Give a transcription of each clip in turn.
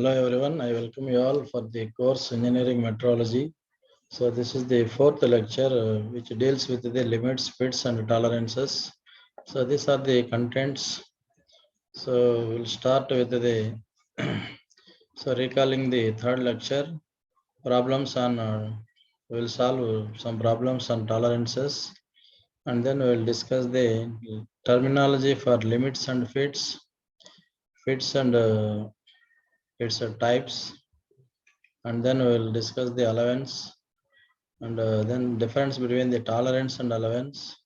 Hello everyone, I welcome you all for the course Engineering Metrology. So this is the fourth lecture which deals with the limits, fits and tolerances. So these are the contents. So we'll start with the so recalling the third lecture, problems on we'll solve some problems on tolerances, and then we'll discuss the terminology for limits and fits and its types, and then we'll discuss the allowance, and then difference between the tolerance and allowance,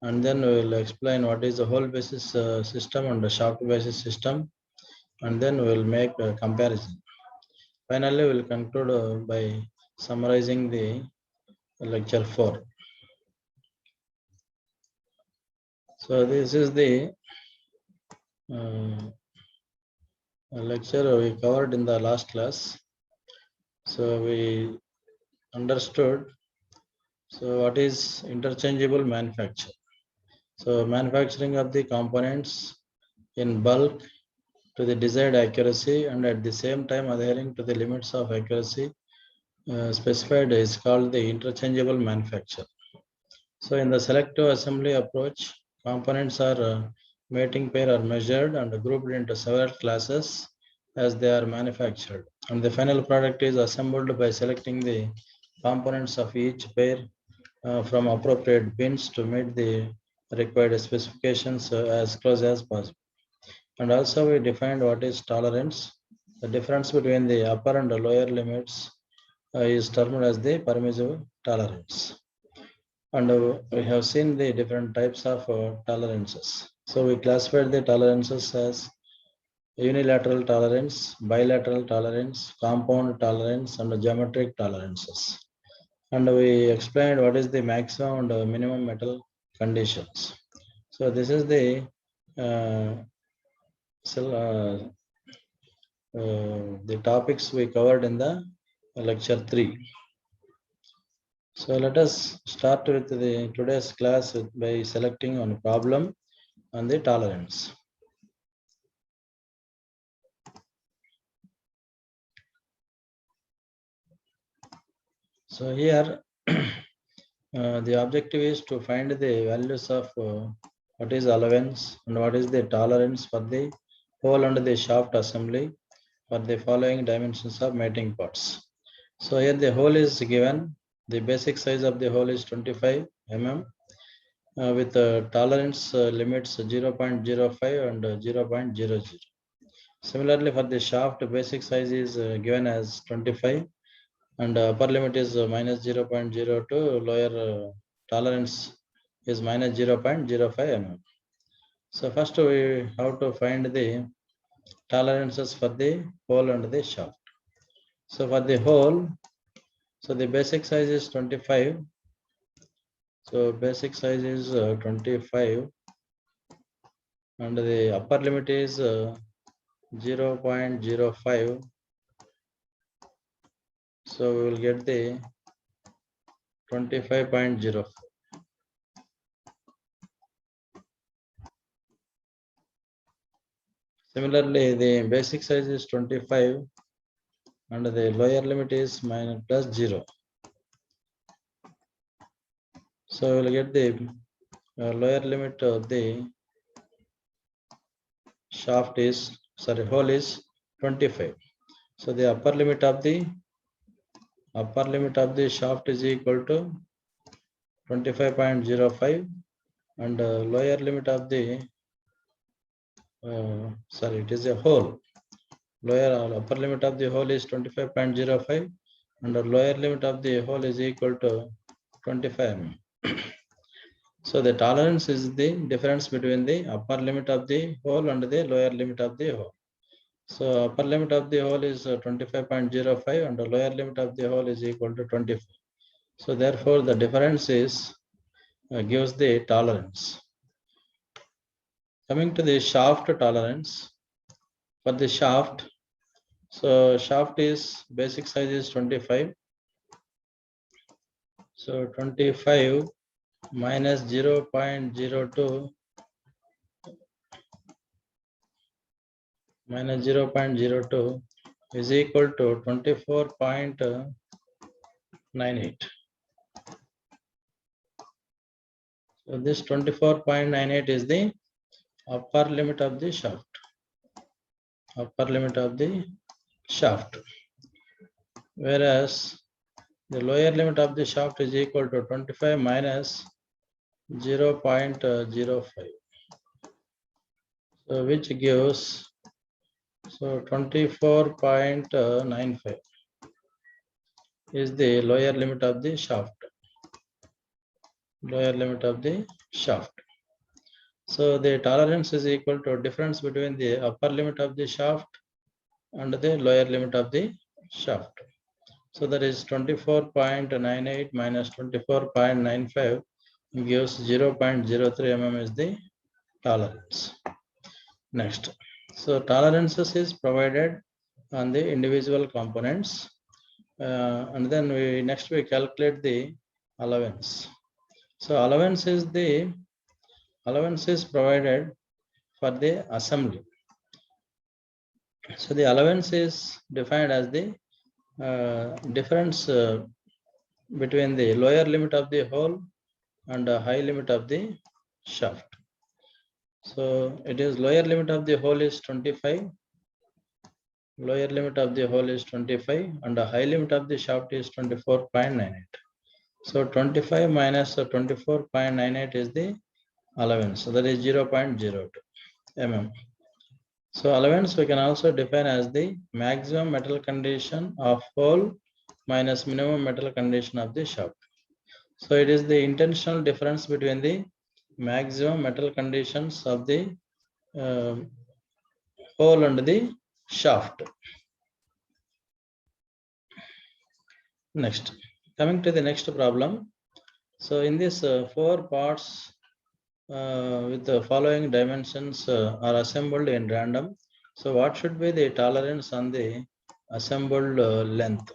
and then we will explain what is the hole basis system and the shaft basis system, and then we will make a comparison. Finally, we will conclude by summarizing the lecture 4. So this is the lecture we covered in the last class. So we understood what is interchangeable manufacture. So manufacturing of the components in bulk to the desired accuracy and at the same time adhering to the limits of accuracy specified is called the interchangeable manufacture. So in the selective assembly approach, components are mating pair are measured and grouped into several classes as they are manufactured, and the final product is assembled by selecting the components of each pair from appropriate bins to meet the required specifications as close as possible. And also we defined what is tolerance. The difference between the upper and the lower limits is termed as the permissive tolerance. And we have seen the different types of tolerances. So we classified the tolerances as unilateral tolerance, bilateral tolerance, compound tolerance, and geometric tolerances. And we explained what is the maximum and minimum metal conditions. So this is the the topics we covered in the lecture 3. So let us start with the today's class by selecting on problem and the tolerance. So here the objective is to find the values of what is allowance and what is the tolerance for the hole and the shaft assembly for the following dimensions of mating parts. So here the hole is given. The basic size of the hole is 25 mm with tolerance limits 0.05 and 0.00. Similarly, for the shaft, basic size is given as 25 and upper limit is minus 0.02, lower tolerance is minus 0.05 mm. So first we have to find the tolerances for the hole and the shaft. So for the hole, so the basic size is 25. So basic size is 25 and the upper limit is 0.05. So we will get the 25.04. Similarly, the basic size is 25 and the lower limit is minus plus 0. So we will get the lower limit of the shaft is, hole is 25. So the upper limit of the shaft is equal to 25.05 and lower limit of the it is a hole. Upper limit of the hole is 25.05 and the lower limit of the hole is equal to 25 mm. So the tolerance is the difference between the upper limit of the hole and the lower limit of the hole. So upper limit of the hole is 25.05 and the lower limit of the hole is equal to 25. So therefore the difference is gives the tolerance. Coming to the shaft tolerance, for the shaft, so shaft is basic size is 25. So 25 minus 0.02 minus 0.02 is equal to 24.98. So this 24.98 is the upper limit of the shaft. Upper limit of the shaft. Whereas the lower limit of the shaft is equal to 25 minus 0.05. So which gives 24.95 is the lower limit of the shaft. Lower limit of the shaft. So the tolerance is equal to difference between the upper limit of the shaft and the lower limit of the shaft. So that is 24.98 minus 24.95 gives 0.03 mm is the tolerance. Next, so tolerances is provided on the individual components, and then we calculate the allowance. So allowance is provided for the assembly. So the allowance is defined as the difference between the lower limit of the hole and the high limit of the shaft. So it is lower limit of the hole is 25. Lower limit of the hole is 25 and the high limit of the shaft is 24.98. So 25 minus 24.98 is the allowance. So that is 0.02 mm. So allowance we can also define as the maximum metal condition of hole minus minimum metal condition of the shaft. So it is the intentional difference between the maximum metal conditions of the hole and the shaft. Next, coming to the next problem. So in this 4 parts with the following dimensions are assembled in random. So what should be the tolerance on the assembled length?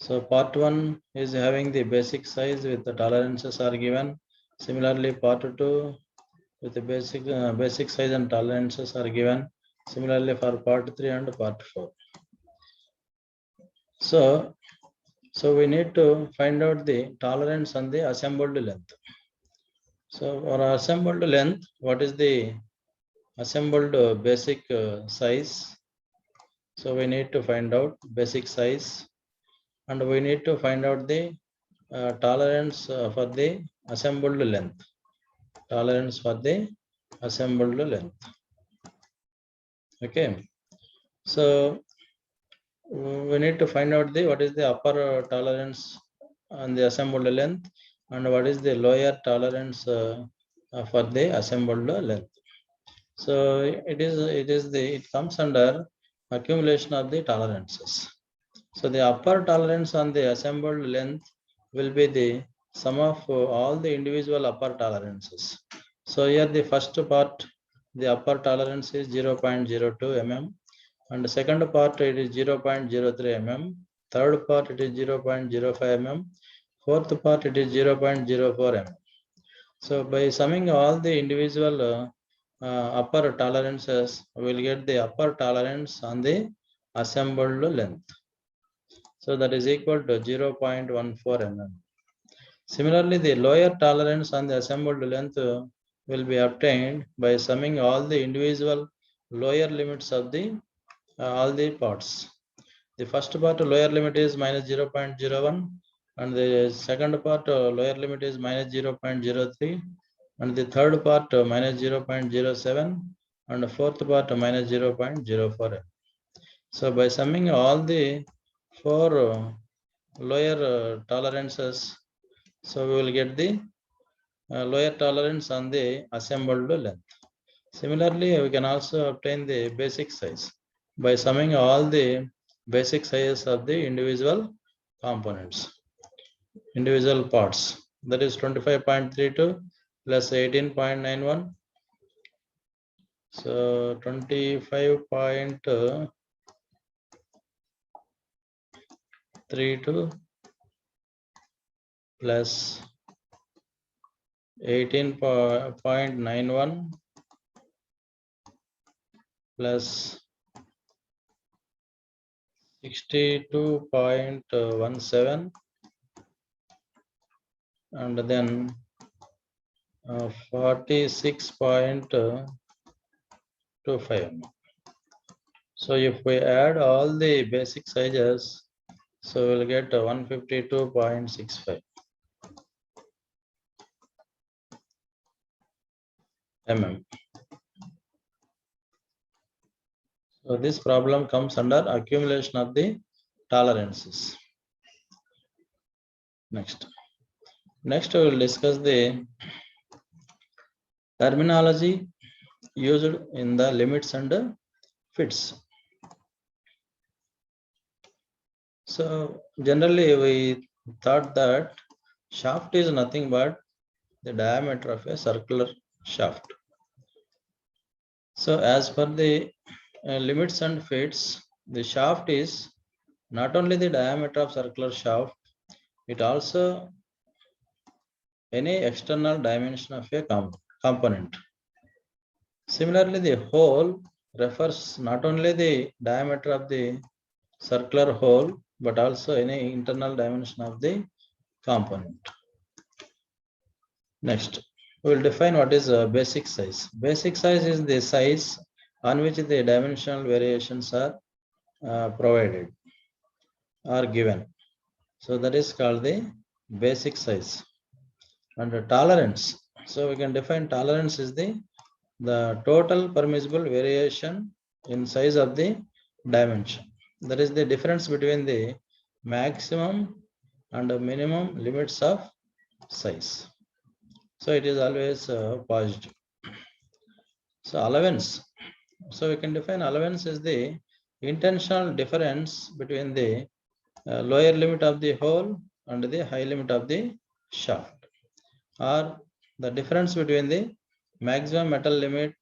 So part 1 is having the basic size with the tolerances are given. Similarly, part 2 with the basic size and tolerances are given. Similarly for part 3 and part 4. So we need to find out the tolerance on the assembled length. So for assembled length, what is the assembled basic size? So we need to find out basic size, and we need to find out the tolerance for the assembled length. Tolerance for the assembled length. Okay. So we need to find out the what is the upper tolerance on the assembled length and what is the lower tolerance for the assembled length. So it comes under accumulation of the tolerances. So the upper tolerance on the assembled length will be the sum of all the individual upper tolerances. So here the first part, the upper tolerance is 0.02 mm, and the second part it is 0.03 mm, third part it is 0.05 mm, fourth part it is 0.04 mm. So by summing all the individual upper tolerances, we will get the upper tolerance on the assembled length. So that is equal to 0.14 mm. Similarly, the lower tolerance on the assembled length will be obtained by summing all the individual lower limits of the all the parts. The first part lower limit is minus 0.01, and the second part lower limit is minus 0.03, and the third part minus 0.07, and the fourth part minus 0.04. So by summing all the 4 lower tolerances, so we will get the lower tolerance on the assembled length. Similarly, we can also obtain the basic size by summing all the basic sizes of the individual components, individual parts. That is 25.32 plus 18.91. So 25.32 plus 18.91 plus 62.17 and then 46.25. So if we add all the basic sizes, so we'll get 152.65 mm. So this problem comes under accumulation of the tolerances. Next we will discuss the terminology used in the limits and fits. So generally we thought that shaft is nothing but the diameter of a circular shaft. So as per the limits and fits, the shaft is not only the diameter of circular shaft, it also any external dimension of a component. Similarly, the hole refers not only the diameter of the circular hole, but also any internal dimension of the component. Next, we will define what is a basic size. Basic size is the size on which the dimensional variations are provided or given. So that is called the basic size. And the tolerance. So we can define tolerance is the total permissible variation in size of the dimension. That is the difference between the maximum and the minimum limits of size. So it is always positive. So allowance. So we can define allowance as the intentional difference between the lower limit of the hole and the high limit of the shaft, or the difference between the maximum metal limit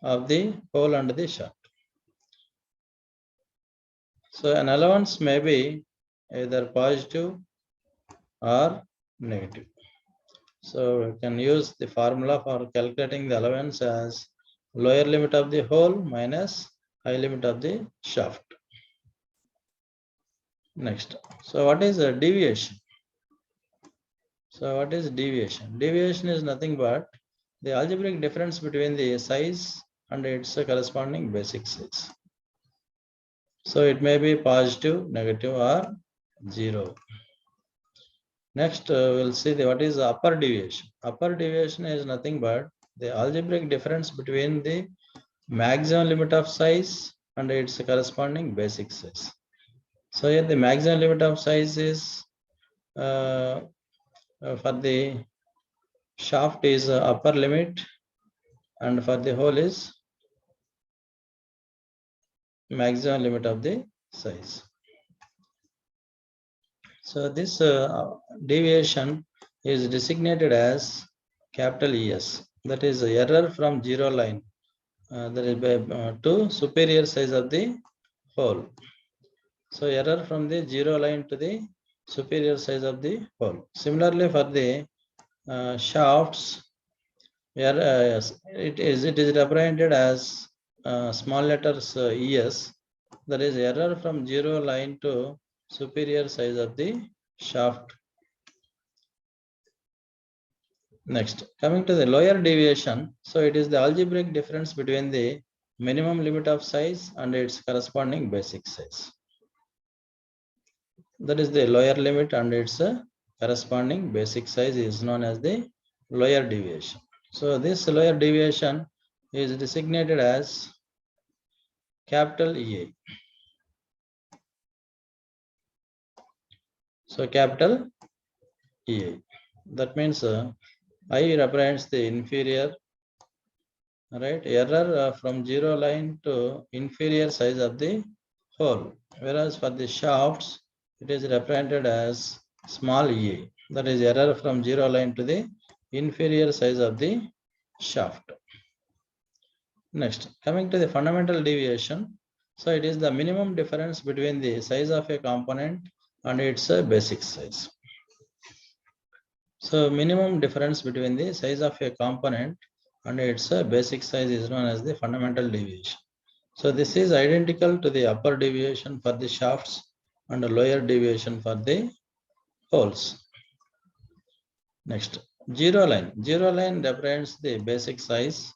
of the hole and the shaft. So an allowance may be either positive or negative. So we can use the formula for calculating the allowance as lower limit of the hole minus high limit of the shaft. Next, so what is a deviation? So what is deviation? Deviation is nothing but the algebraic difference between the size and its corresponding basic size. So it may be positive, negative, or 0. Next, we'll see what is upper deviation. Upper deviation is nothing but the algebraic difference between the maximum limit of size and its corresponding basic size. So here the maximum limit of size is for the shaft is upper limit, and for the hole is maximum limit of the size. So this deviation is designated as capital ES, that is error from zero line that is to superior size of the hole. So error from the zero line to the superior size of the hole. Similarly, for the shafts, it is represented as small letters ES, that is error from zero line to superior size of the shaft. Next, coming to the lower deviation, so it is the algebraic difference between the minimum limit of size and its corresponding basic size. That is the lower limit and its corresponding basic size is known as the lower deviation. So this lower deviation is designated as capital EA. So capital EA. That means I represents the inferior, right? Error from zero line to inferior size of the hole. Whereas for the shafts, it is represented as small EA. That is error from zero line to the inferior size of the shaft. Next, coming to the fundamental deviation. So it is the minimum difference between the size of a component and its basic size. So minimum difference between the size of a component and its basic size is known as the fundamental deviation. So this is identical to the upper deviation for the shafts and the lower deviation for the holes. Next, zero line. Zero line represents the basic size.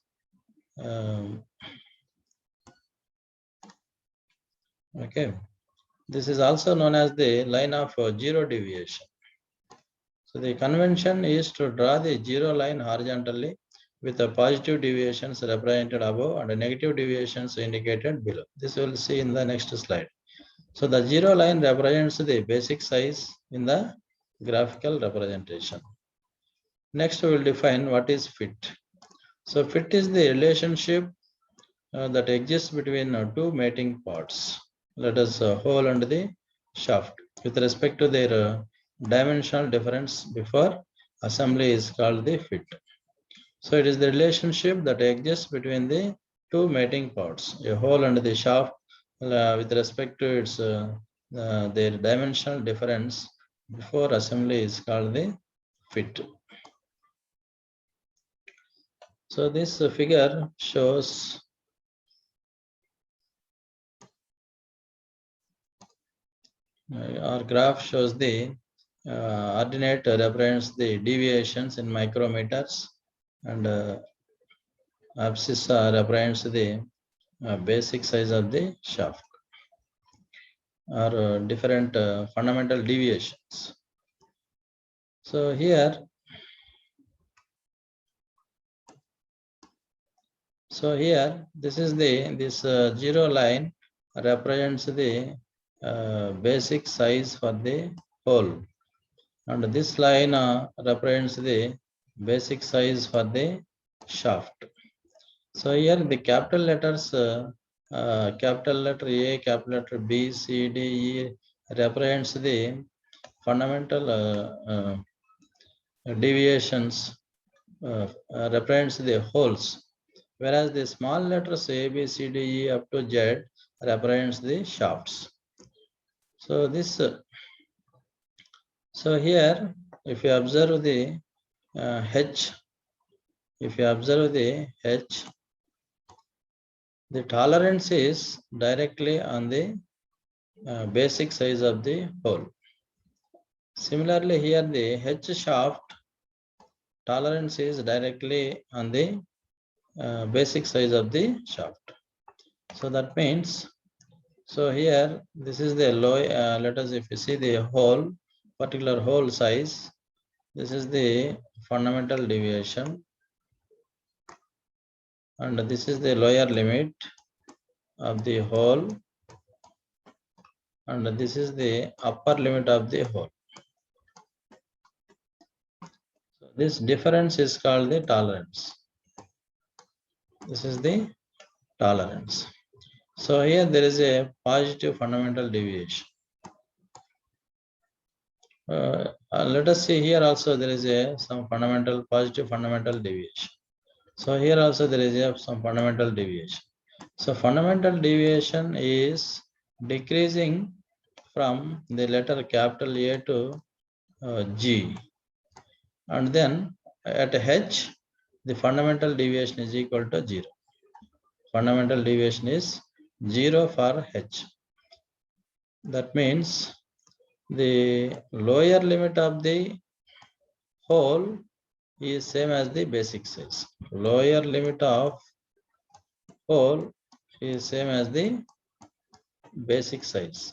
Okay. This is also known as the line of zero deviation. So the convention is to draw the zero line horizontally with the positive deviations represented above and the negative deviations indicated below. This we will see in the next slide. So the zero line represents the basic size in the graphical representation. Next we will define what is fit. So fit is the relationship that exists between two mating parts. Let us hole and the shaft with respect to their dimensional difference before assembly is called the fit. So it is the relationship that exists between the two mating parts, a hole and the shaft, with respect to its their dimensional difference before assembly is called the fit. So this figure shows our graph shows the ordinate represents the deviations in micrometers and abscissa represents the basic size of the shaft or different fundamental deviations. So here, this is this zero line represents the basic size for the hole, and this line represents the basic size for the shaft. So here the capital letters, capital letter A, capital letter B, C, D, E represents the fundamental deviations, represents the holes, whereas the small letters A, B, C, D, E up to Z represents the shafts. So this, so here, if you observe the H, if you observe the H, the tolerance is directly on the basic size of the hole. Similarly, here the H shaft tolerance is directly on the basic size of the shaft. So that means, so here this is the low, let us, if you see the hole, particular hole size, this is the fundamental deviation, and this is the lower limit of the hole, and this is the upper limit of the hole. So this difference is called the tolerance. This is the tolerance. So here there is a positive fundamental deviation. Let us see here also there is some fundamental positive fundamental deviation. So here also there is some fundamental deviation. So fundamental deviation is decreasing from the letter capital A to G, and then at H the fundamental deviation is equal to 0. Fundamental deviation is 0 for H. That means the lower limit of the hole is same as the basic size. Lower limit of hole is same as the basic size.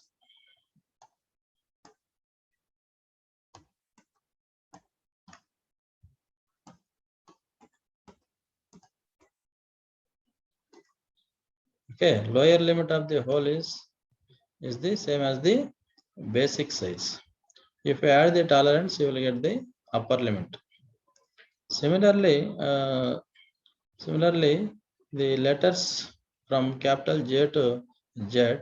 Okay, lower limit of the hole is the same as the basic size. If you add the tolerance, you will get the upper limit. Similarly, the letters from capital J to Z,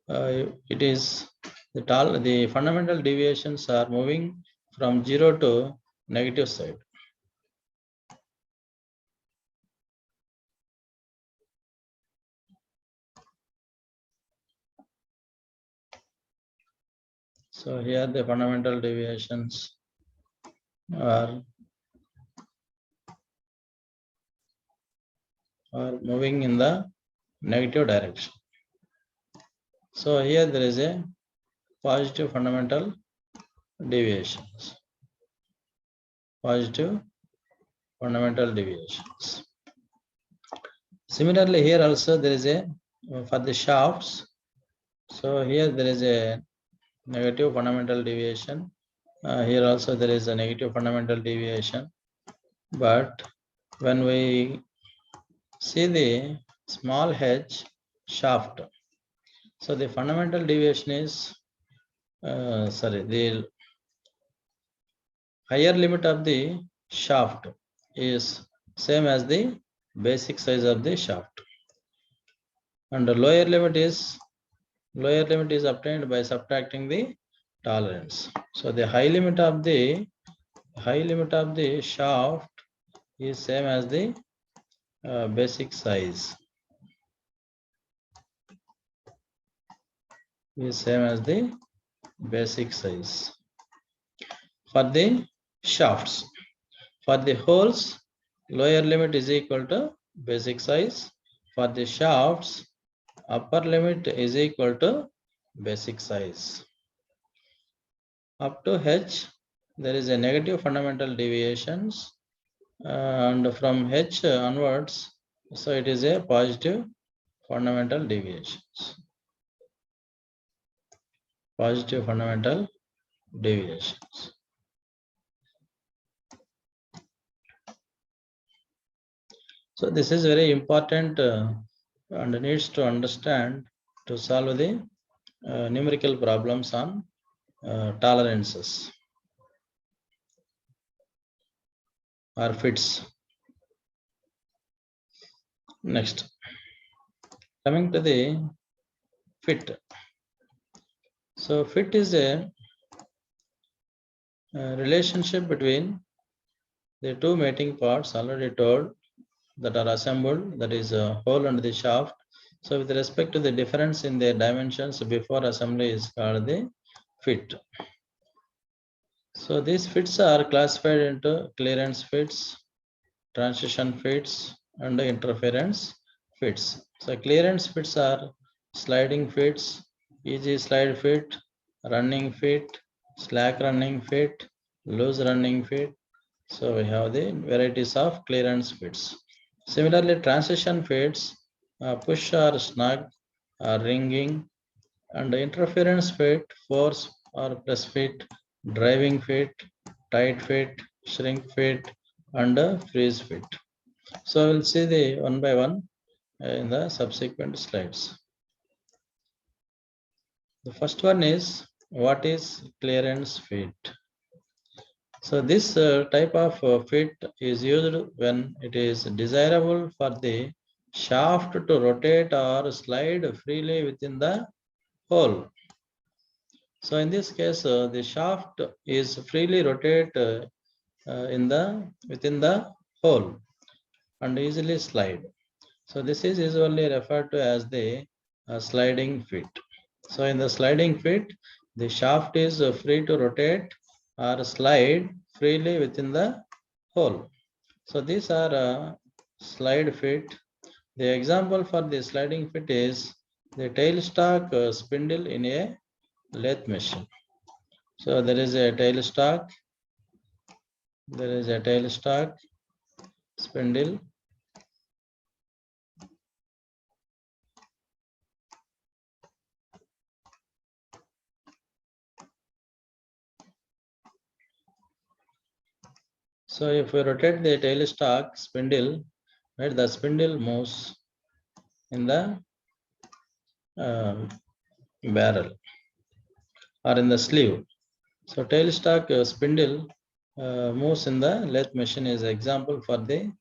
it is the fundamental deviations are moving from 0 to negative side. So here the fundamental deviations are moving in the negative direction. So here there is a positive fundamental deviations. Positive fundamental deviations. Similarly, here also there is a for the shafts. So here there is a negative fundamental deviation. Here also there is a negative fundamental deviation. But when we see the small h shaft, so the fundamental deviation is the higher limit of the shaft is same as the basic size of the shaft, and the lower limit is obtained by subtracting the tolerance. So the high limit of the shaft is same as the basic size. Is same as the basic size for the shafts. For the holes, lower limit is equal to basic size. For the shafts, upper limit is equal to basic size. Up to h, there is a negative fundamental deviations, and from h onwards, so it is a positive fundamental deviations. Positive fundamental deviations. So this is very important and needs to understand to solve the numerical problems on tolerances or fits. Next, coming to the fit. So fit is a relationship between the two mating parts already told that are assembled, that is a hole and the shaft. So with respect to the difference in their dimensions before assembly is called the fit. So these fits are classified into clearance fits, transition fits, and interference fits. So clearance fits are sliding fits, easy slide fit, running fit, slack running fit, loose running fit. So we have the varieties of clearance fits. Similarly, transition fits, push or snug or ringing, and interference fit, force or press fit, driving fit, tight fit, shrink fit, and freeze fit. So we'll see the one by one in the subsequent slides. The first one is, what is clearance fit? So this type of fit is used when it is desirable for the shaft to rotate or slide freely within the hole. So in this case, the shaft is freely rotate within the hole and easily slide. So this is usually referred to as the sliding fit. So in the sliding fit, the shaft is free to rotate or slide freely within the hole. So these are slide fit. The example for the sliding fit is the tailstock spindle in a lathe machine. So there is a tailstock spindle. So if we rotate the tailstock spindle, right, the spindle moves in the barrel or in the sleeve. So tailstock spindle moves in the lathe machine is example for the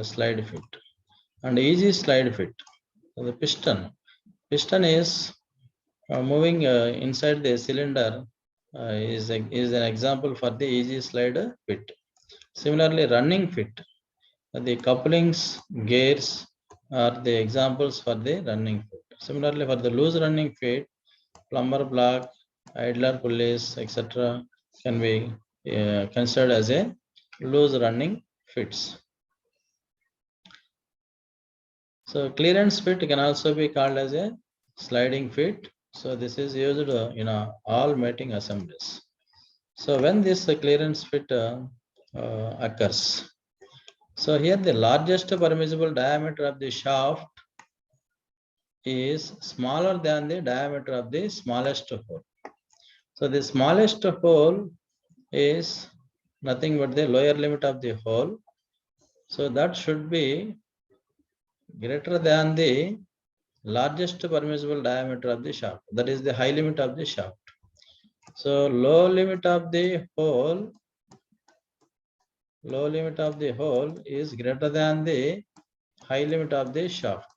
slide fit. And easy slide fit. So the piston is moving inside the cylinder is an example for the easy slide fit. Similarly, running fit, the couplings, gears are the examples for the running fit. Similarly, for the loose running fit, plumber block, idler pulleys, etc. can be considered as a loose running fits. So clearance fit can also be called as a sliding fit. So this is used in all mating assemblies. So when this clearance fit occurs, so here the largest permissible diameter of the shaft is smaller than the diameter of the smallest hole. So the smallest hole is nothing but the lower limit of the hole. So that should be greater than the largest permissible diameter of the shaft. That is the high limit of the shaft. So low limit of the hole is greater than the high limit of the shaft.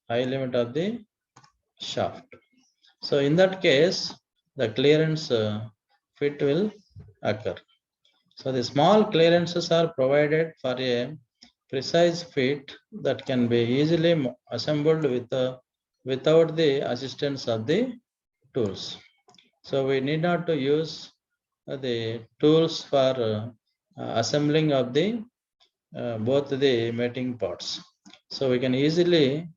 High limit of the shaft. So in that case, the clearance fit will occur. So the small clearances are provided for a precise fit that can be easily assembled without the assistance of the tools. So we need not to use the tools for assembling of the both the mating parts. So we can easily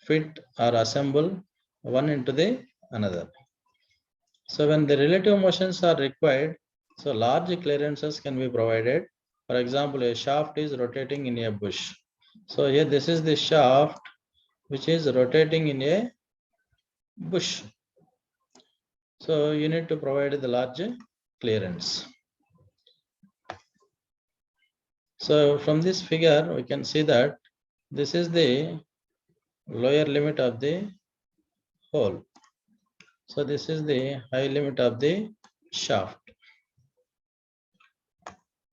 fit or assemble one into the another. So when the relative motions are required, so large clearances can be provided. For example, a shaft is rotating in a bush. So here this is the shaft which is rotating in a bush. So you need to provide the large clearance. So from this figure, we can see that this is the lower limit of the hole. So this is the high limit of the shaft.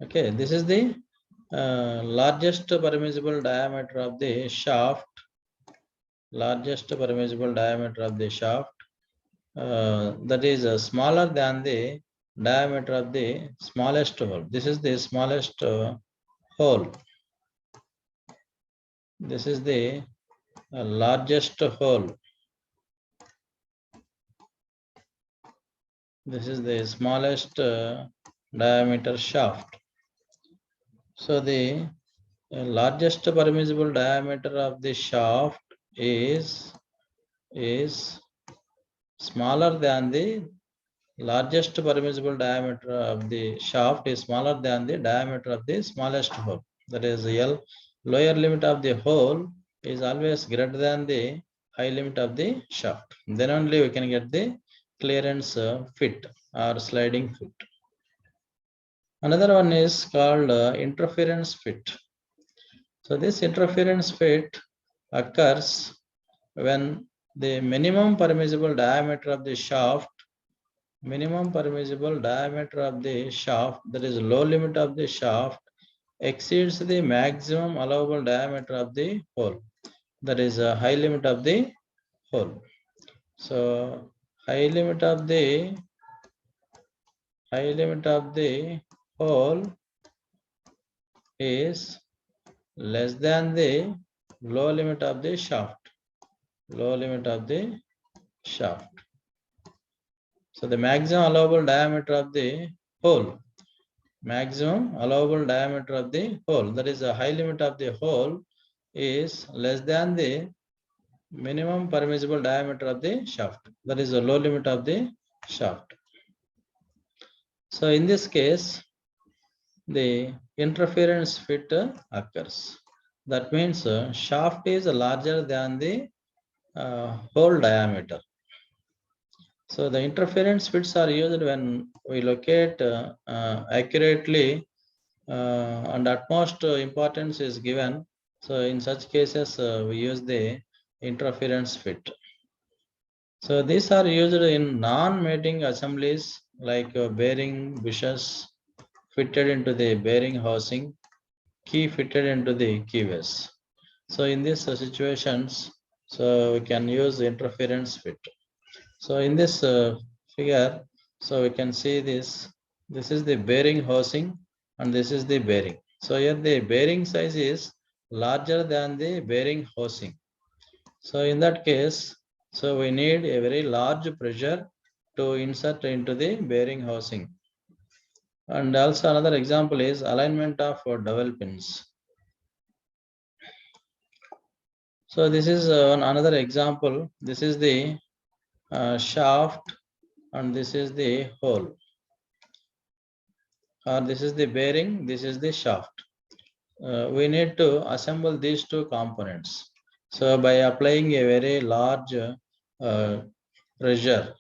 Okay, this is the largest permissible diameter of the shaft. Largest permissible diameter of the shaft. That is smaller than the diameter of the smallest hole. This is the smallest hole. This is the largest hole. This is the smallest diameter shaft. So the largest permissible diameter of the shaft is smaller than the largest permissible diameter of the shaft is smaller than the diameter of the smallest hole. That is L. Lower limit of the hole is always greater than the high limit of the shaft. Then only we can get the clearance fit or sliding fit. Another one is called interference fit. So this interference fit occurs when the minimum permissible diameter of the shaft, that is low limit of the shaft, exceeds the maximum allowable diameter of the hole, that is a high limit of the hole. So high limit of the hole is less than the low limit of the shaft. Low limit of the shaft. So the maximum allowable diameter of the hole. Maximum allowable diameter of the hole. That is a high limit of the hole is less than the minimum permissible diameter of the shaft. That is the low limit of the shaft. So in this case, the interference fit occurs. That means shaft is larger than the hole diameter. So the interference fits are used when we locate accurately and utmost importance is given. So in such cases, we use the interference fit. So these are used in non-mating assemblies like bearing bushes fitted into the bearing housing, key fitted into the keywise. So in these situations, so we can use interference fit. So in this figure, so we can see this. This is the bearing housing and this is the bearing. So here the bearing size is larger than the bearing housing. So in that case, so we need a very large pressure to insert into the bearing housing. And also another example is alignment of dowel pins. So this is another example. This is the shaft and this is the hole, or this is the bearing, this is the shaft. We need to assemble these two components. So by applying a very large pressure,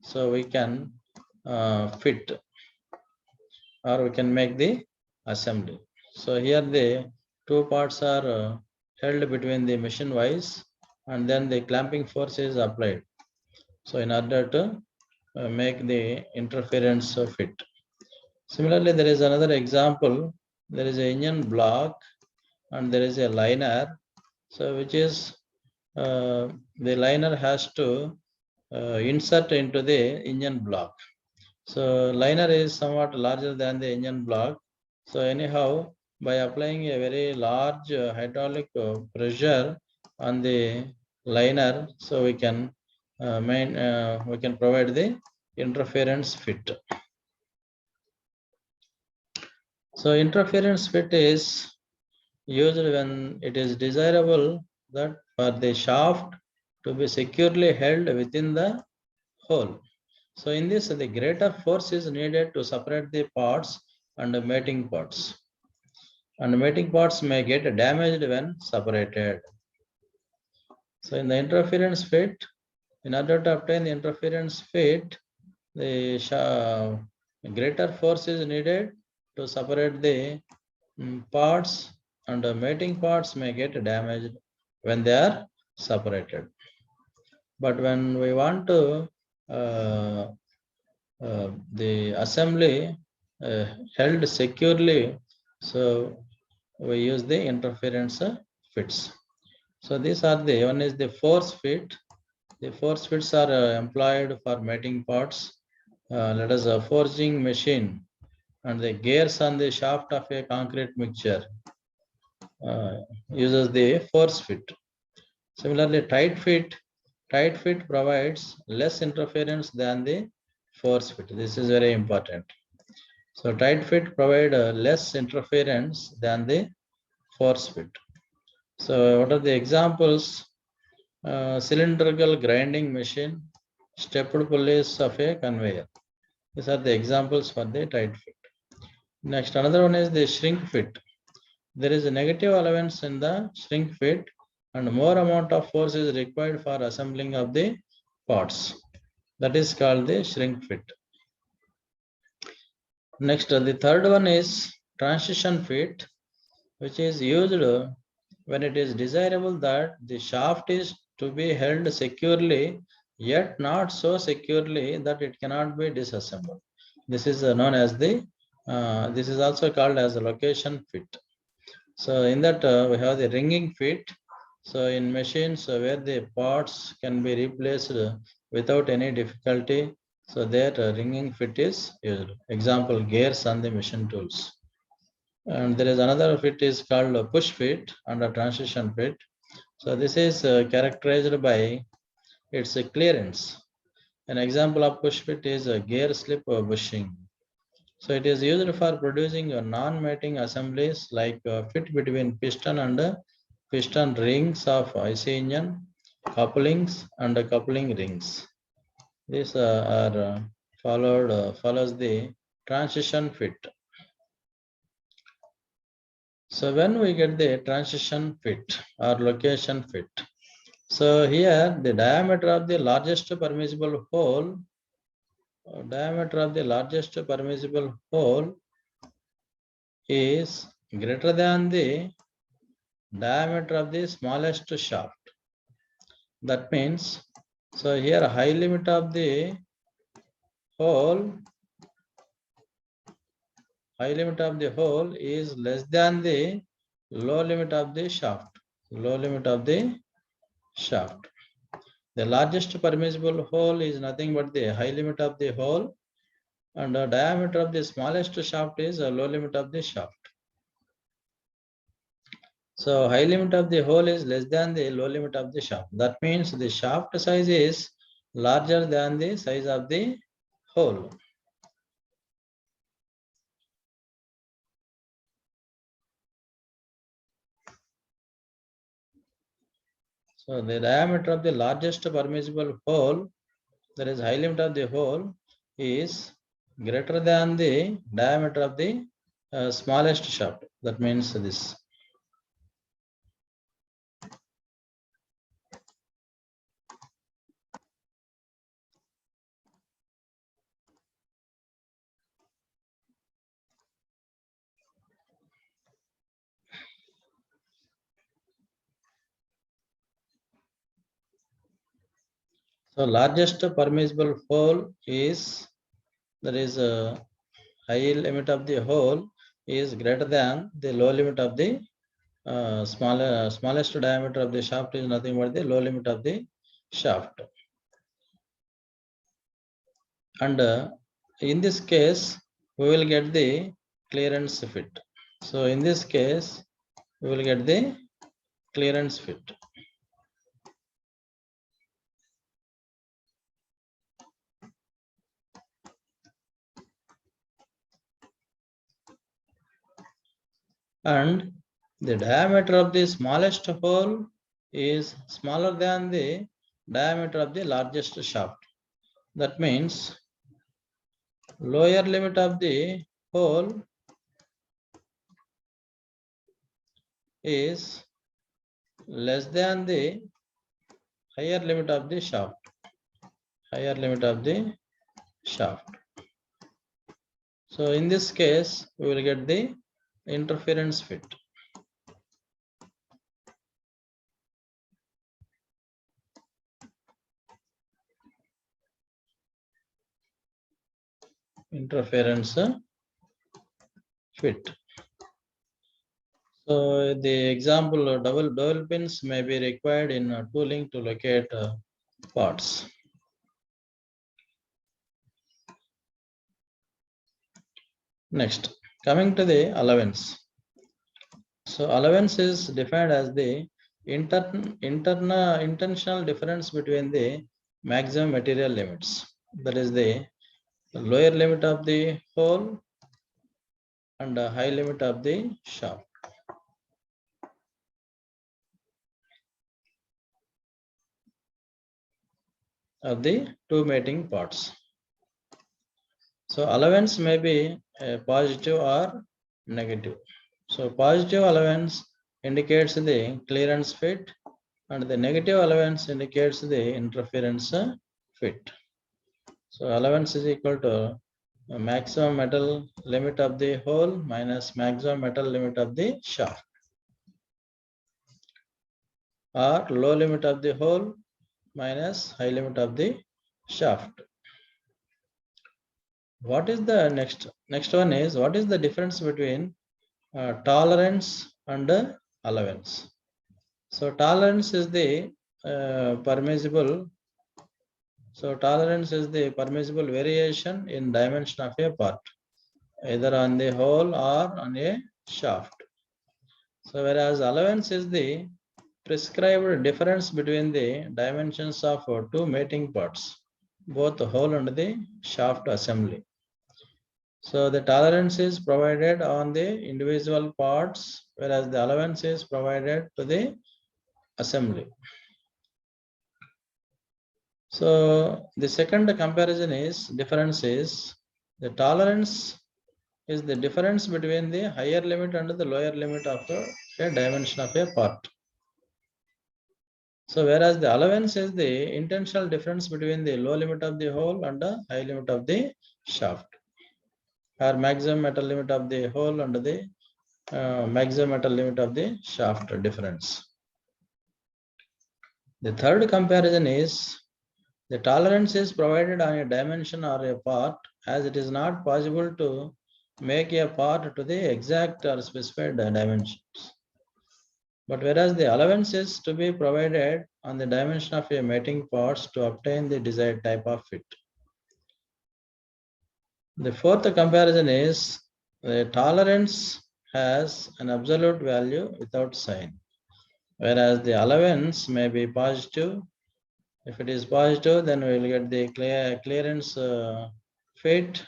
so we can fit, or we can make the assembly. So here the two parts are held between the machine wise, and then the clamping force is applied. So in order to make the interference fit. Similarly, there is another example. There is an engine block and there is a liner. So which is the liner has to insert into the engine block. So liner is somewhat larger than the engine block. So anyhow, by applying a very large hydraulic pressure on the liner, so we can provide the interference fit. So interference fit is used when it is desirable that for the shaft to be securely held within the hole. So in this, the greater force is needed to separate the parts and the mating parts. And mating parts may get damaged when separated. So in the interference fit, in order to obtain the interference fit, the greater force is needed to separate the parts, and the mating parts may get damaged when they are separated. But when we want to the assembly held securely, so we use the interference fits. So these are the one is the force fit. The force fits are employed for mating parts. Let us a forging machine and the gears on the shaft of a concrete mixture uses the force fit. Similarly, tight fit provides less interference than the force fit. This is very important. So tight fit provide less interference than the force fit. So what are the examples? Cylindrical grinding machine, stepped pulleys of a conveyor. These are the examples for the tight fit. Next, another one is the shrink fit. There is a negative allowance in the shrink fit and more amount of force is required for assembling of the parts. That is called the shrink fit. Next, the third one is transition fit, which is used when it is desirable that the shaft is to be held securely, yet not so securely that it cannot be disassembled. This is known as the, this is also called as a location fit. So in that we have the ringing fit. So in machines where the parts can be replaced without any difficulty, so that ringing fit is used. Example, gears on the machine tools. And there is another fit is called a push fit and a transition fit. So this is characterized by its clearance. An example of push fit is a gear slip bushing. So it is used for producing non-mating assemblies like fit between piston and piston rings of IC engine, couplings and coupling rings. These are follows the transition fit. So when we get the transition fit or location fit, so here the diameter of the largest permissible hole, is greater than the diameter of the smallest shaft. That means, so here high limit of the hole, is less than the low limit of the shaft. The largest permissible hole is nothing but the high limit of the hole, and the diameter of the smallest shaft is a low limit of the shaft. So high limit of the hole is less than the low limit of the shaft. That means the shaft size is larger than the size of the hole. So the diameter of the largest permissible hole, that is high limit of the hole, is greater than the diameter of the smallest shaft. That means this. So largest permissible hole is, that is high limit of the hole is greater than the low limit of the smallest diameter of the shaft is nothing but the low limit of the shaft. And in this case, we will get the clearance fit. So in this case, we will get the clearance fit. And the diameter of the smallest hole is smaller than the diameter of the largest shaft. That means lower limit of the hole is less than the higher limit of the shaft. Higher limit of the shaft. So in this case, we will get the interference fit. Interference fit. So the example double pins may be required in tooling to locate parts. Next, coming to the allowance. So allowance is defined as the intentional difference between the maximum material limits. That is the lower limit of the hole and the high limit of the shaft. Of the two mating parts. So allowance may be positive or negative. So positive allowance indicates the clearance fit and the negative allowance indicates the interference fit. So allowance is equal to maximum metal limit of the hole minus maximum metal limit of the shaft, or low limit of the hole minus high limit of the shaft. What is the next one is, what is the difference between tolerance and allowance? So tolerance is the permissible. So tolerance is the permissible variation in dimension of a part, either on the hole or on a shaft. So whereas allowance is the prescribed difference between the dimensions of two mating parts, both the hole and the shaft assembly. So the tolerance is provided on the individual parts, whereas the allowance is provided to the assembly. So the second comparison is, difference is, the tolerance is the difference between the higher limit and the lower limit of a dimension of a part. So whereas the allowance is the intentional difference between the low limit of the hole and the high limit of the shaft, or maximum metal limit of the hole and the maximum metal limit of the shaft difference. The third comparison is, the tolerance is provided on a dimension or a part as it is not possible to make a part to the exact or specified dimensions. But whereas the allowance is to be provided on the dimension of a mating parts to obtain the desired type of fit. The fourth comparison is, the tolerance has an absolute value without sign, whereas the allowance may be positive. If it is positive, then we will get the clearance fit.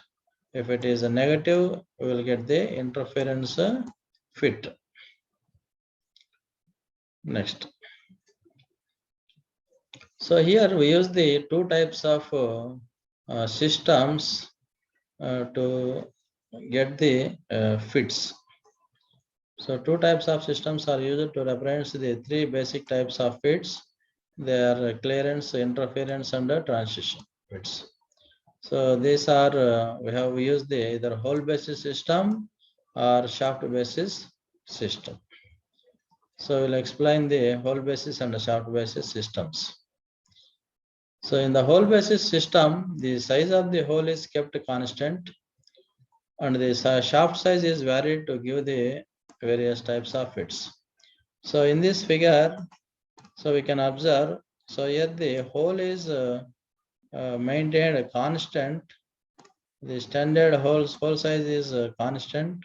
If it is a negative, we will get the interference fit. Next. So here we use the two types of systems to get the fits. So two types of systems are used to represent the three basic types of fits. They are clearance, interference, and transition fits. So these are we used the either hole basis system or shaft basis system. So we'll explain the hole basis and the shaft basis systems. So in the hole basis system, the size of the hole is kept constant and the shaft size is varied to give the various types of fits. So in this figure, so we can observe, so here the hole is maintained constant. The standard hole size is constant,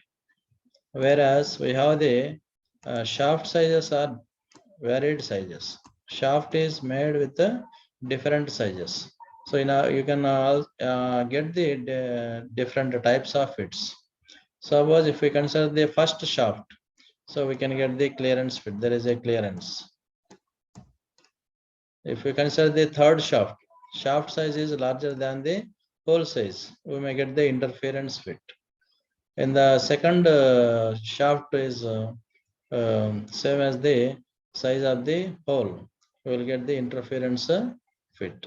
whereas we have the shaft sizes are varied sizes. Shaft is made with different sizes. So you can get the different types of fits. Suppose if we consider the first shaft, so we can get the clearance fit. There is a clearance. If we consider the third shaft, shaft size is larger than the hole size. We may get the interference fit. And the second shaft is same as the size of the hole. We will get the interference fit.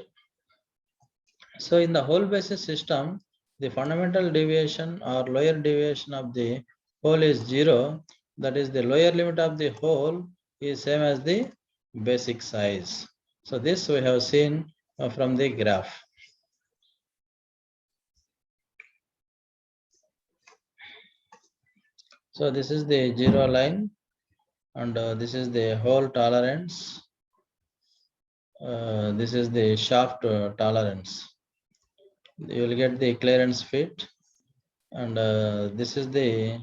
So in the hole basis system, the fundamental deviation or lower deviation of the hole is 0. That is the lower limit of the hole is same as the basic size. So this we have seen from the graph. So this is the 0 line and this is the hole tolerance. This is the shaft tolerance. You will get the clearance fit and this is the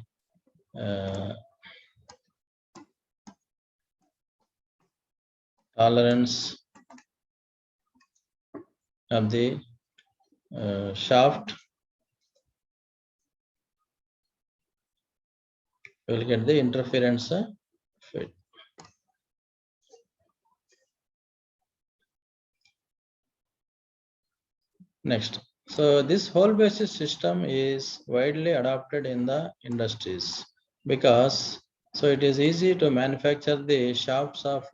tolerance of the shaft. You will get the interference fit. Next, so this hole basis system is widely adopted in the industries because so it is easy to manufacture the shafts of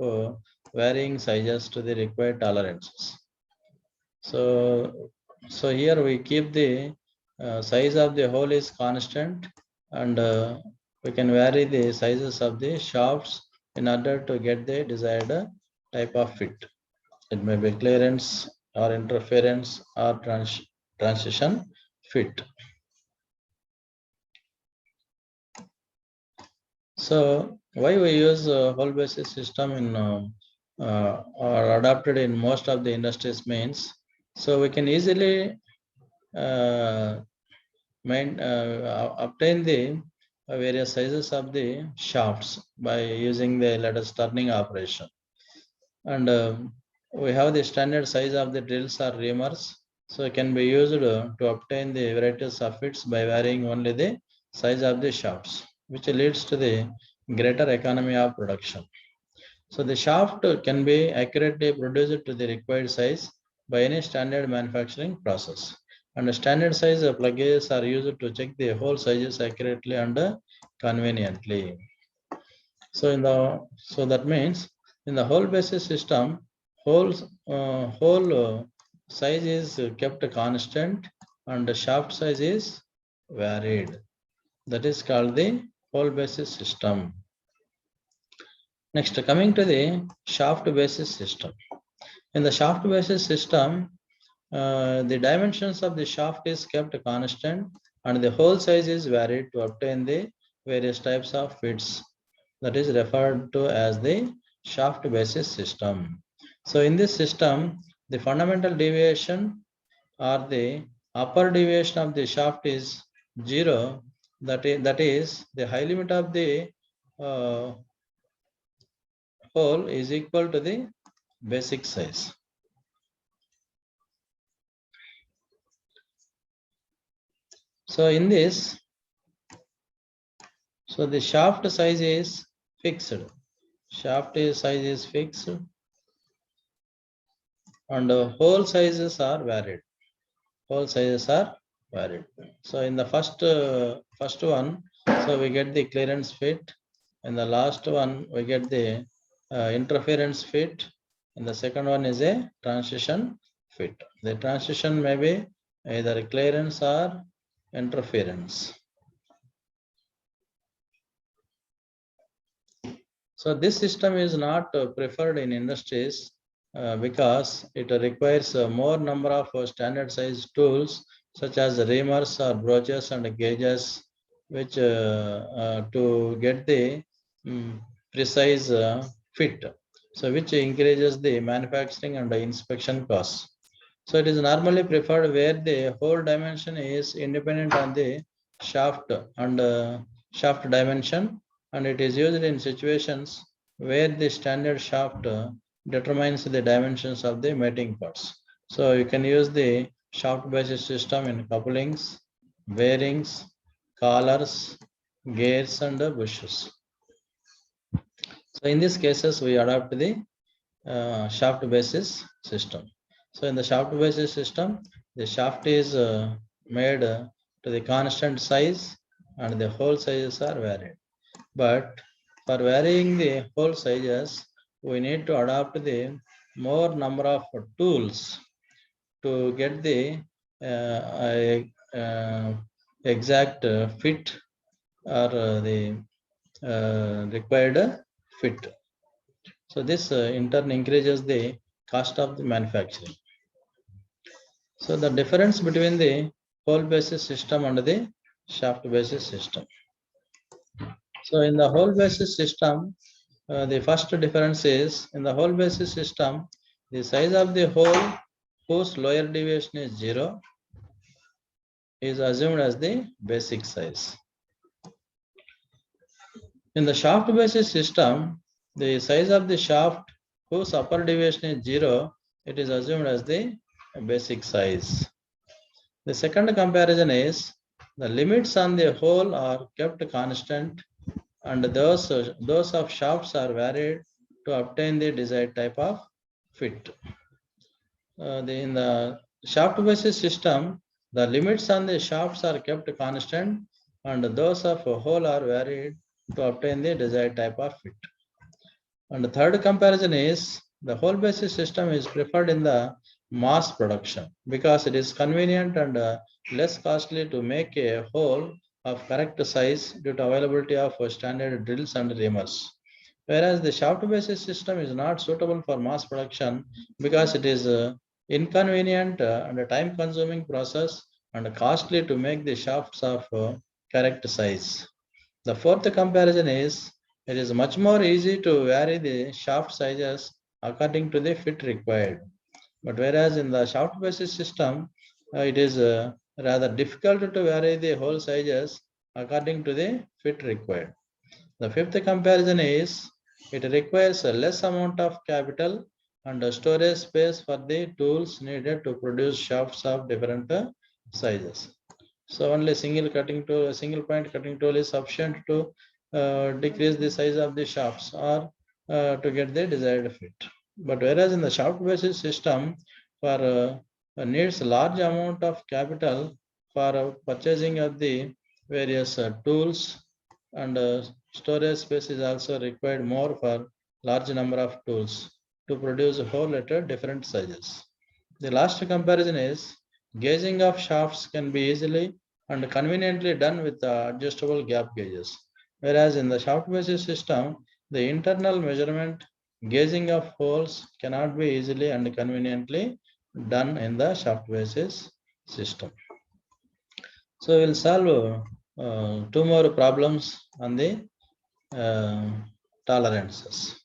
varying sizes to the required tolerances. So here we keep the size of the hole is constant and we can vary the sizes of the shafts in order to get the desired type of fit. It may be clearance or interference or transition fit. So why we use hole basis system in or adopted in most of the industries means so we can easily uh, obtain the various sizes of the shafts by using the let us turning operation. And we have the standard size of the drills or reamers. So it can be used to obtain the varieties of fits by varying only the size of the shafts, which leads to the greater economy of production. So the shaft can be accurately produced to the required size by any standard manufacturing process. And the standard size pluggages are used to check the hole sizes accurately and conveniently. So that means in the hole basis system, hole size is kept constant and the shaft size is varied. That is called the hole basis system. Next, coming to the shaft basis system. In the shaft basis system, the dimensions of the shaft is kept constant and the hole size is varied to obtain the various types of fits. That is referred to as the shaft basis system. So in this system, the fundamental deviation or the upper deviation of the shaft is 0. That is the high limit of the uh, hole is equal to the basic size. So in this, so the shaft size is fixed. Shaft size is fixed and hole sizes are varied. Hole sizes are varied. So in the first one, so we get the clearance fit. In the last one, we get the interference fit. And the second one is a transition fit. The transition may be either clearance or interference. So this system is not preferred in industries because it requires more number of standard size tools such as reamers or broaches and gauges, which to get the precise fit. So which increases the manufacturing and the inspection costs. So it is normally preferred where the whole dimension is independent on the shaft and shaft dimension, and it is used in situations where the standard shaft determines the dimensions of the mating parts. So you can use the shaft basis system in couplings, bearings, collars, gears and bushes. So in these cases we adopt the shaft basis system. So in the shaft basis system, the shaft is made to the constant size and the hole sizes are varied. But for varying the hole sizes, we need to adopt the more number of tools to get the exact fit or the required fit. So this in turn increases the cost of the manufacturing. So the difference between the hole basis system and the shaft basis system. So in the hole basis system, the first difference is in the hole basis system, the size of the hole whose lower deviation is 0 is assumed as the basic size. In the shaft basis system, the size of the shaft whose upper deviation is 0, it is assumed as the basic size. The second comparison is the limits on the hole are kept constant and those of shafts are varied to obtain the desired type of fit. In the shaft basis system, the limits on the shafts are kept constant and those of a hole are varied to obtain the desired type of fit. And the third comparison is the hole basis system is preferred in the mass production because it is convenient and less costly to make a hole of correct size due to availability of standard drills and reamers. Whereas the shaft basis system is not suitable for mass production because it is inconvenient and a time consuming process and costly to make the shafts of correct size. The fourth comparison is it is much more easy to vary the shaft sizes according to the fit required. But whereas in the shaft basis system, it is rather difficult to vary the hole sizes according to the fit required. The fifth comparison is it requires a less amount of capital and a storage space for the tools needed to produce shafts of different sizes. So only single point cutting tool is sufficient to decrease the size of the shafts or to get the desired fit. But whereas in the shaft basis system, for needs large amount of capital for purchasing of the various tools and storage space is also required more for large number of tools to produce a hole at different sizes. The last comparison is gauging of shafts can be easily and conveniently done with adjustable gap gauges. Whereas in the shaft basis system, the internal measurement gauging of holes cannot be easily and conveniently done in the shaft basis system. So we'll solve two more problems on the tolerances.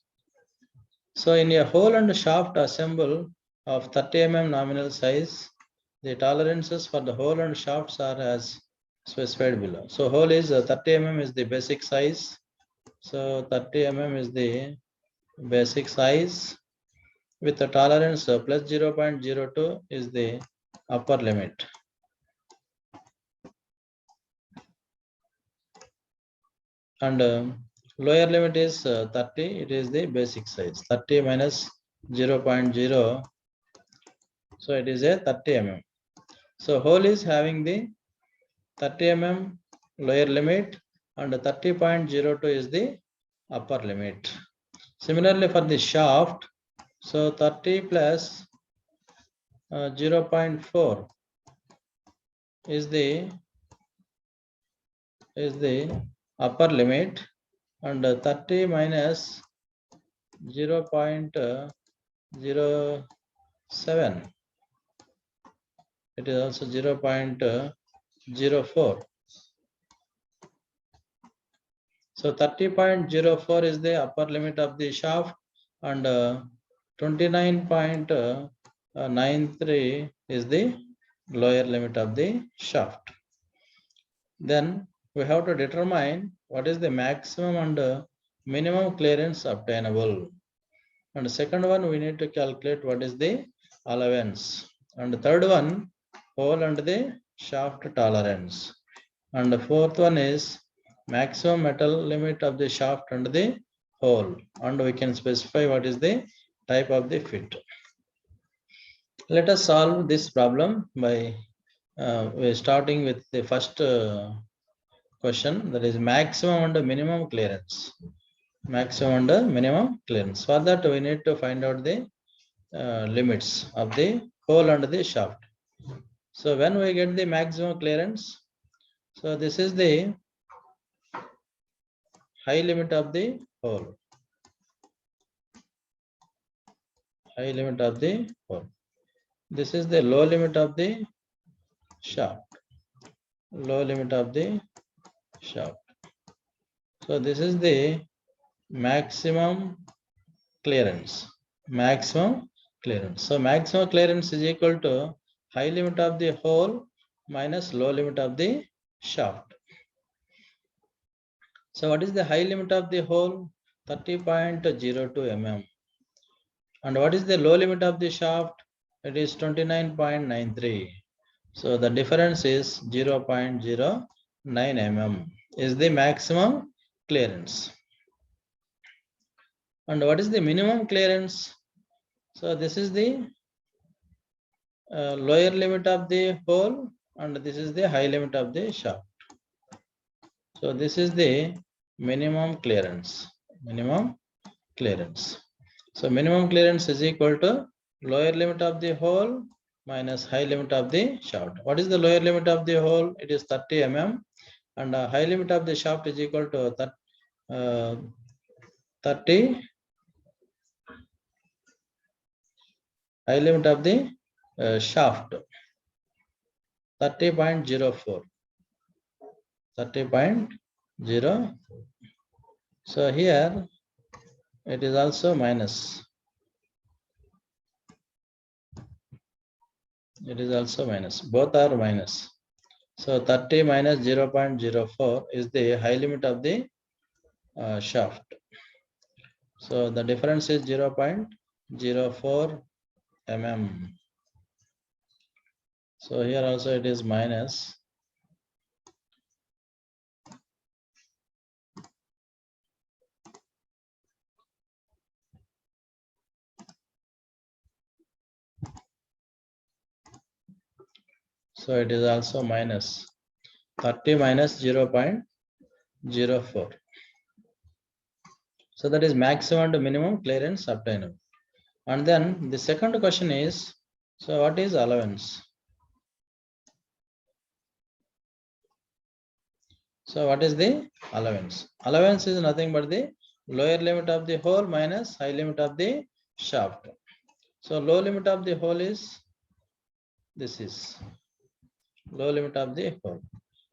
So in a hole and shaft assemble of 30 mm nominal size, the tolerances for the hole and shafts are as specified below. So hole is 30 mm is the basic size. So 30 mm is the basic size with the tolerance plus 0.02 is the upper limit. And lower limit is 30, it is the basic size. 30 minus 0.0 So it is a 30 mm. So hole is having the 30 mm lower limit and 30.02 is the upper limit. Similarly for the shaft, so 30 plus 0.4 is the upper limit, and 30 minus 0.07, it is also 0.04. So 30.04 is the upper limit of the shaft, and 29.93 is the lower limit of the shaft. Then we have to determine what is the maximum and minimum clearance obtainable. And second one, we need to calculate what is the allowance. And the third one, hole and the shaft tolerance. And the fourth one is maximum metal limit of the shaft and the hole. And we can specify what is the type of the fit. Let us solve this problem by starting with the first question, that is maximum and minimum clearance. Maximum and minimum clearance. For that, we need to find out the limits of the hole and the shaft. So when we get the maximum clearance, so this is the high limit of the hole. High limit of the hole. This is the low limit of the shaft. Low limit of the shaft. So this is the maximum clearance. Maximum clearance. So maximum clearance is equal to high limit of the hole minus low limit of the shaft. So what is the high limit of the hole? 30.02 mm. And what is the low limit of the shaft? It is 29.93. So the difference is 0.09 mm is the maximum clearance. And what is the minimum clearance? So this is the lower limit of the hole, and this is the high limit of the shaft. So this is the minimum clearance. Minimum clearance. So minimum clearance is equal to lower limit of the hole minus high limit of the shaft. What is the lower limit of the hole? It is 30 mm, and high limit of the shaft is equal to 30. High limit of the shaft 30.04. 30.0. So here it is also minus. It is also minus. Both are minus. So 30 minus 0.04 is the high limit of the shaft. So the difference is 0.04 mm. So here also it is minus. So it is also minus 30 minus 0.04. So that is maximum and minimum clearance obtainable. And then the second question is, so what is allowance? So what is the allowance? Allowance is nothing but the lower limit of the hole minus high limit of the shaft. So low limit of the hole is, this is low limit of the hole,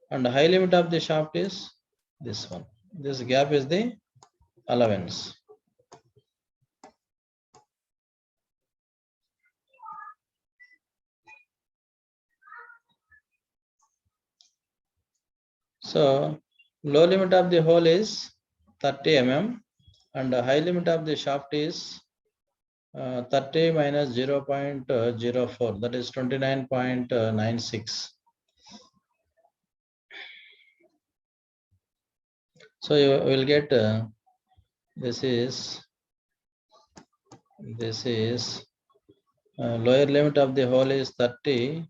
and high limit of the shaft is this one. This gap is the allowance. So low limit of the hole is 30 mm, and the high limit of the shaft is 30 minus 0.04, that is 29.96. So you will get this is lower limit of the hole is 30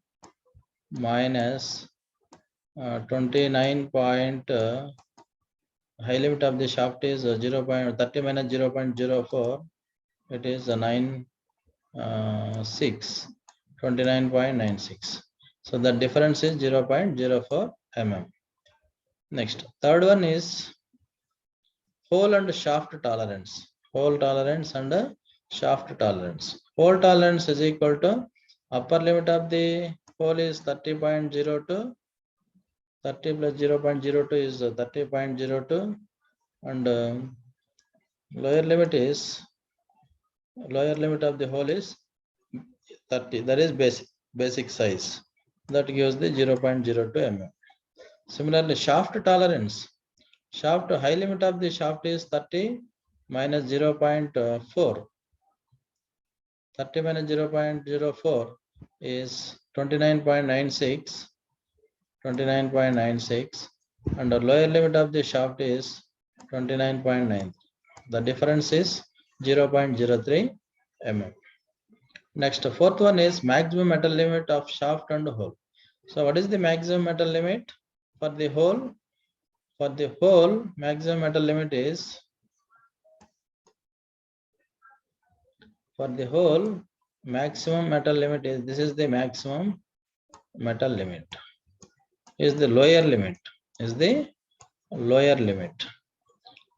minus 29 point, high limit of the shaft is 0.30 minus 0.04, it is 9.6, 29.96. So the difference is 0.04 mm. Next, third one is hole and shaft tolerance. Hole tolerance and shaft tolerance. Hole tolerance is equal to upper limit of the hole is 30.02. 30 plus 0.02 is 30.02, and lower limit of the hole is 30. That is basic size. That gives the 0.02 mm. Similarly, shaft tolerance. Shaft high limit of the shaft is 30 minus 0.4. 30 minus 0.04 is 29.96. 29.96, and the lower limit of the shaft is 29.9. The difference is 0.03 mm. Next, fourth one is maximum metal limit of shaft and hole. So what is the maximum metal limit for the hole? For the hole, maximum metal limit is, for the hole, maximum metal limit is, this is the maximum metal limit, is the lower limit, is the lower limit.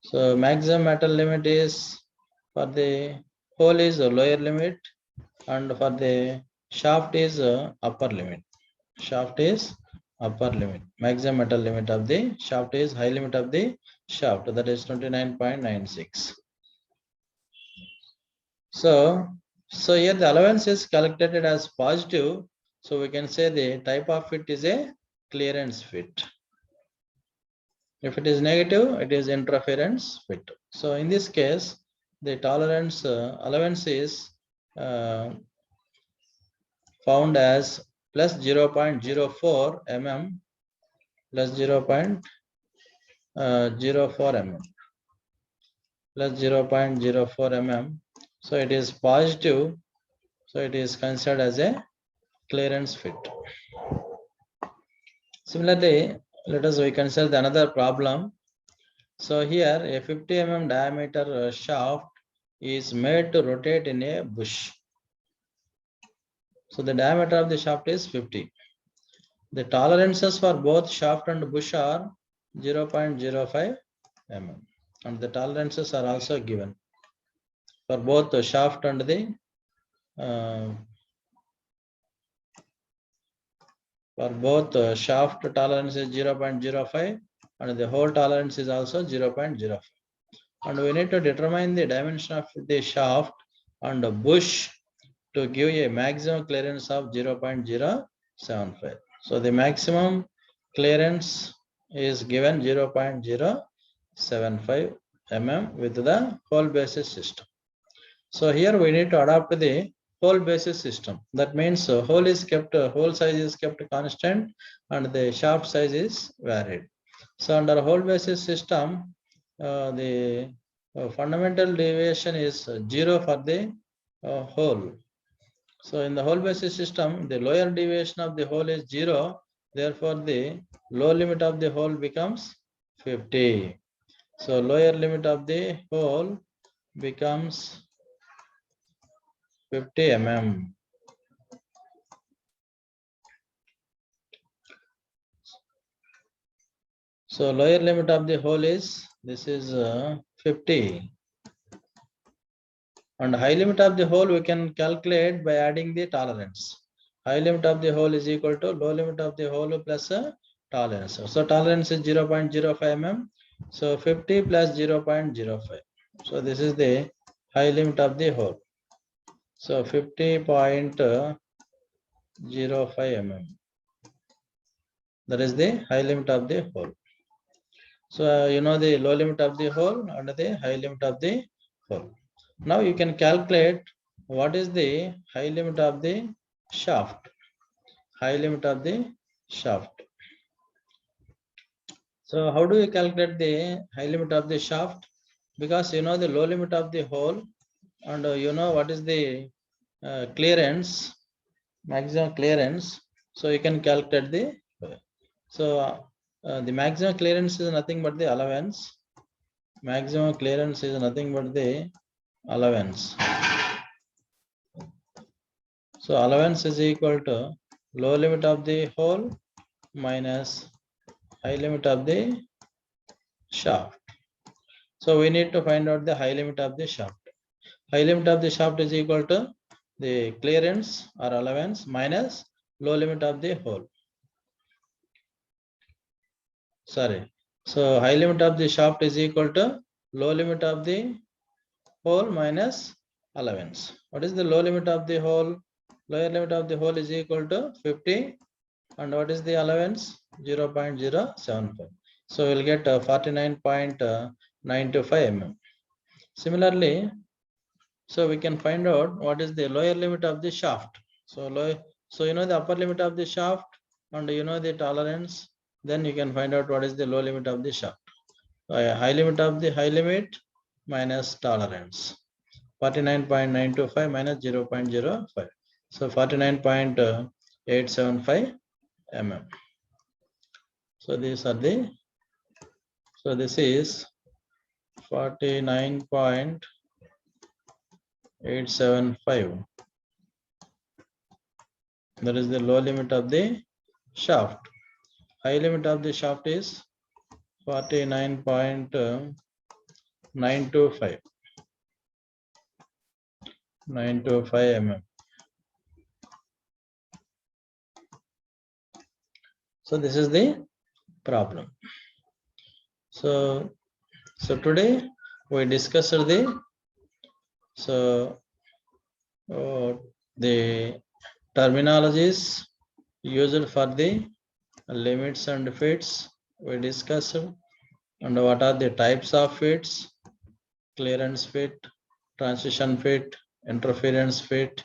So maximum metal limit is, for the hole is a lower limit, and for the shaft is upper limit. Shaft is upper limit. Maximum metal limit of the shaft is high limit of the shaft, that is 29.96. So here the allowance is calculated as positive. So we can say the type of fit is a clearance fit. If it is negative, it is interference fit. So in this case, the tolerance allowance is found as plus 0.04 mm, plus 0.04 mm, plus 0.04 mm. So it is positive. So it is considered as a clearance fit. Similarly, let us we consider another problem. So here a 50 mm diameter shaft is made to rotate in a bush. So the diameter of the shaft is 50. The tolerances for both shaft and bush are 0.05 mm, and the tolerances are also given for both the shaft and the shaft tolerance is 0.05 and the hole tolerance is also 0.05. And we need to determine the dimension of the shaft and the bush to give a maximum clearance of 0.075. So the maximum clearance is given 0.075 mm with the hole basis system. So here we need to adopt the hole basis system. That means hole size is kept constant and the shaft size is varied. So under hole basis system, the fundamental deviation is 0 for the hole. So in the hole basis system, the lower deviation of the hole is 0. Therefore, the low limit of the hole becomes 50. So lower limit of the hole becomes 50 mm. So lower limit of the hole is, this is 50. And high limit of the hole we can calculate by adding the tolerance. High limit of the hole is equal to low limit of the hole plus tolerance. So tolerance is 0.05 mm. So 50 plus 0.05. So this is the high limit of the hole. So 50.05 mm. That is the high limit of the hole. So you know the low limit of the hole and the high limit of the hole. Now you can calculate what is the high limit of the shaft. High limit of the shaft. So how do you calculate the high limit of the shaft? Because you know the low limit of the hole and you know what is the clearance, maximum clearance. So you can calculate the, the maximum clearance is nothing but the allowance. Maximum clearance is nothing but the allowance. So allowance is equal to low limit of the hole minus high limit of the shaft. So we need to find out the high limit of the shaft. High limit of the shaft is equal to the clearance or allowance minus low limit of the hole. Sorry. So high limit of the shaft is equal to low limit of the hole minus allowance. What is the low limit of the hole? Lower limit of the hole is equal to 50. And what is the allowance? 0.075. So we'll get 49.925 mm. Similarly, so we can find out what is the lower limit of the shaft. So you know the upper limit of the shaft and you know the tolerance. Then you can find out what is the low limit of the shaft. High limit of the high limit minus tolerance. 49.925 minus 0.05. So 49.875 mm. So these are the, so this is 49.875. That is the low limit of the shaft. High limit of the shaft is 49.925. 925 mm. So this is the problem. So today we discussed the the terminologies used for the limits and fits we discussed, and what are the types of fits: clearance fit, transition fit, interference fit,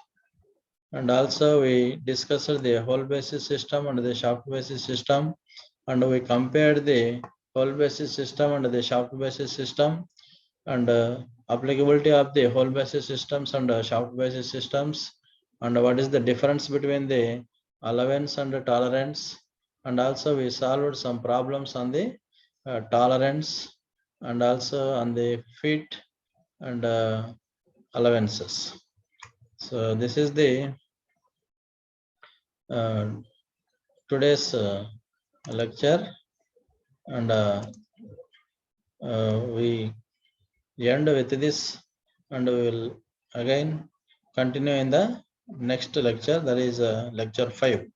and also we discussed the hole basis system and the shaft basis system, and we compared the hole basis system and the shaft basis system, and applicability of the hole basis systems and shaft basis systems, and what is the difference between the allowance and the tolerance, and also we solved some problems on the tolerance and also on the fit and allowances. So this is the today's lecture, and we end with this, and we will again continue in the next lecture, that is lecture 5.